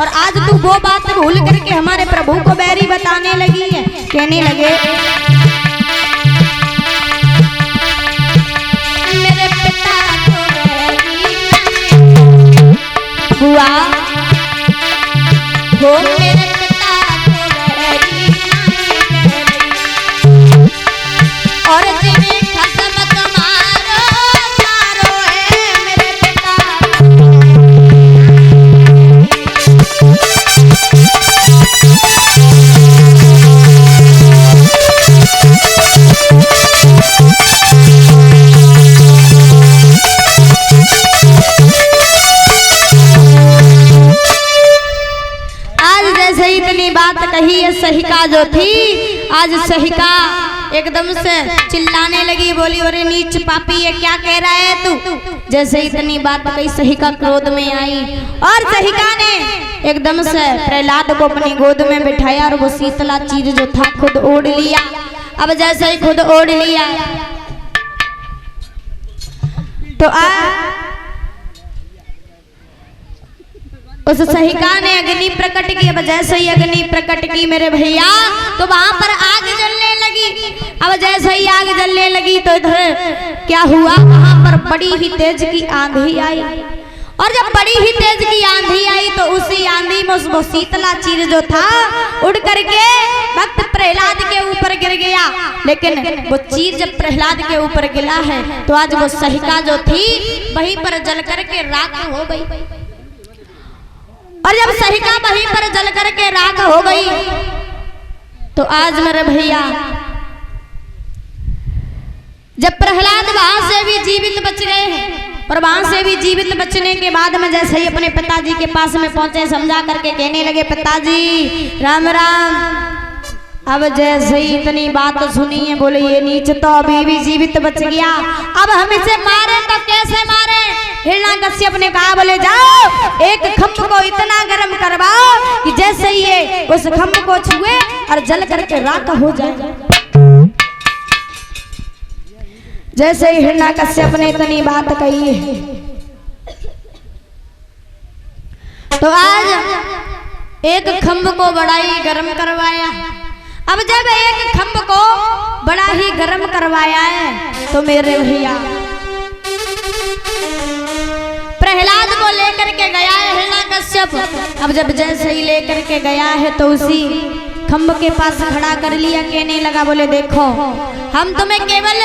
और आज तू वो बात भूल करके हमारे प्रभु को बैरी बताने लगी है। कहने लगे मेरे पिता को बुआ हो मेरे पिता को बैरी और जिन्हें खत्म तुम्हारो तारो है मेरे पिता। आज जैसे इतनी बात कही है सहिका जो थी, आज सहिका एकदम से चिल्लाने लगी, बोली अरे नीच पापी ये क्या कह रहा है तू। जैसे इतनी बात कही सहिका क्रोध में आई और सहिका ने एकदम से प्रहलाद को अपनी गोद में बिठाया और वो शीतला चीज जो था खुद ओढ़ लिया। अब जैसे ही खुद ओढ़ लिया तो उस सहिका ने अग्नि प्रकट की। अब जैसे ही अग्नि प्रकट की मेरे भैया तो वहां पर आग जलने लगी। अब जैसे ही आग जलने लगी तो इधर क्या हुआ, वहां पर बड़ी ही तेज की आंधी आई और जब बड़ी ही तेज की आंधी आई तो उसी आंधी में वो शीतला चीज जो था उड़ करके भक्त प्रहलाद के ऊपर गिर गया। लेकिन वो चीज जब प्रहलाद के ऊपर गिरा है तो आज वो सहिका जो थी वहीं पर जल करके राख हो गई। और जब सहिका वहीं पर जल करके राख हो गई तो आज मेरे भैया जब प्रहलाद वहां से भी जीवित बच गए हैं और वहां से भी जीवित बचने के बाद में जैसे ही अपने पिताजी के पास में पहुंचे समझा करके कहने लगे पिताजी राम राम। अब जैसे ही इतनी बात सुनी है बोले ये नीच तो अभी भी जीवित बच गया, अब हम इसे मारे तो कैसे मारे। हिरण्यकश्यप ने कहा बोले जाओ एक खम्भ को इतना गर्म करवाओ कि जैसे ही ये उस खम्भ को छुए और जल करके राख हो जाए। जैसे ही हिरण्यकश्यप ने इतनी बात कही तो आज एक खम्भ को बड़ा ही गर्म करवाया। अब जब एक खम्भ को बड़ा ही गर्म करवाया है तो मेरे भैया प्रहलाद को लेकर के गया है हिरण्यकश्यप। अब जब जैसे ही लेकर के गया है तो उसी खम्भ के पास खड़ा कर लिया। कहने लगा बोले देखो हम तुम्हें केवल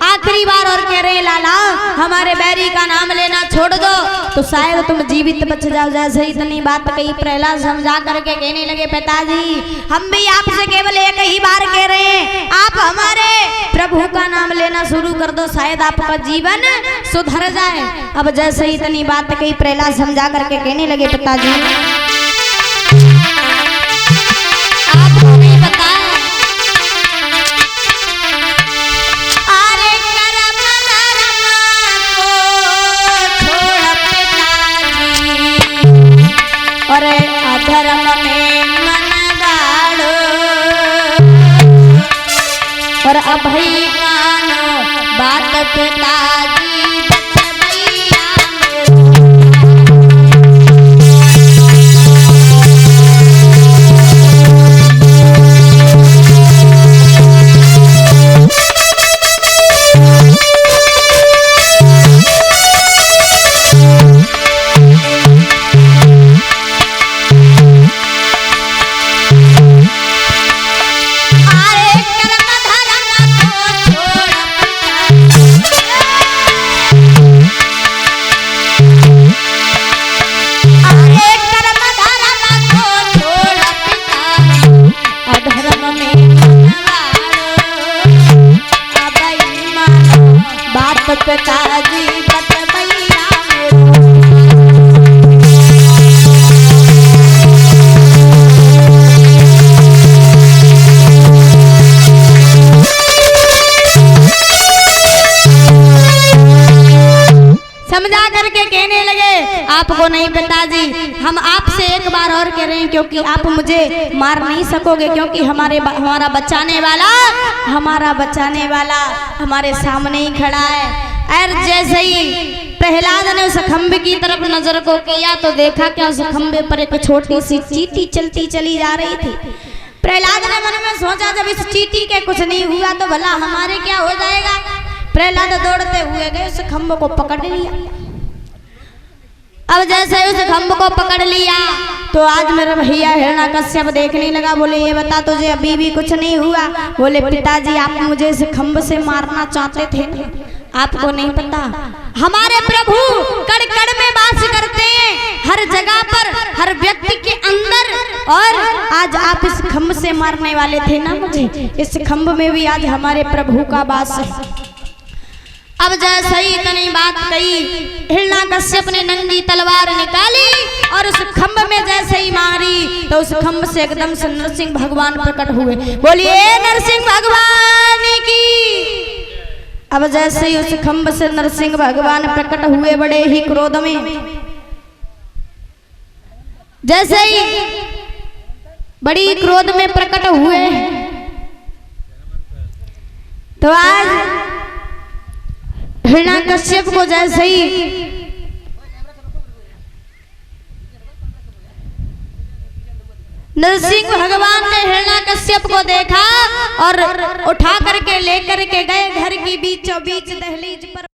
आखिरी बार और कह रहे हैं लाला हमारे बैरी का नाम लेना छोड़ दो तो शायद तुम जीवित बच जाओ। जैसे इतनी बात कही प्रहलाद समझा करके कहने लगे पिताजी हम भी आपसे केवल एक ही बार कह रहे हैं आप हमारे प्रभु का नाम लेना शुरू कर दो शायद आपका जीवन सुधर जाए। अब जैसे इतनी बात कही प्रहलाद समझा करके कहने लगे पिताजी आपको नहीं पता और अधर्म में मन गाड़ो और अभय मानो बात पिताजी पिताजी समझा करके कहने लगे आपको नहीं पिताजी हम आपसे एक बार और कह रहे हैं क्योंकि आप मुझे मार नहीं सकोगे क्योंकि हमारा बचाने वाला हमारे सामने ही खड़ा है। और जैसे ही प्रहलाद ने उस खंभे की तरफ नजर को किया तो देखा कि उस खंभे पर एक छोटी सी चींटी चलती चली जा रही थी। प्रहलाद ने मन में सोचा जब इस चींटी के कुछ नहीं हुआ तो भला हमारे क्या हो जाएगा। प्रहलाद दौड़ते हुए गए उस खंभ को पकड़ लिया। अब जैसे उस खंभ को पकड़ लिया तो आज मेरा भैया हिरण्यकश्यप देखने लगा। बोले ये बता तुझे अभी भी कुछ नहीं हुआ। बोले पिताजी आप मुझे इस खंभ से मारना चाहते थे, आपको नहीं पता हमारे प्रभु कण कण में वास करते हैं, हर जगह पर, हर व्यक्ति के अंदर। और आज आप इस खंभ से मारने वाले थे ना मुझे, इस खंभ में भी आज हमारे प्रभु का वास है। अब जैसे ही इतनी बात कही हिरण्यकश्यप ने नंगी तलवार निकाली और उस खंभ में जैसे ही मारी तो उस खंभ से एकदम से नरसिंह भगवान प्रकट हुए। बोलिए नरसिंह भगवान की। अब जैसे ही उस खंभ से नरसिंह भगवान प्रकट हुए बड़े ही क्रोध में, जैसे ही बड़ी क्रोध में प्रकट हुए तो आज हिरण्यकश्यप को जैसे ही नरसिंह भगवान ने हिरण्यकश्यप को देखा और उठा करके लेकर के गए घर की बीचों बीच दहलीज पर।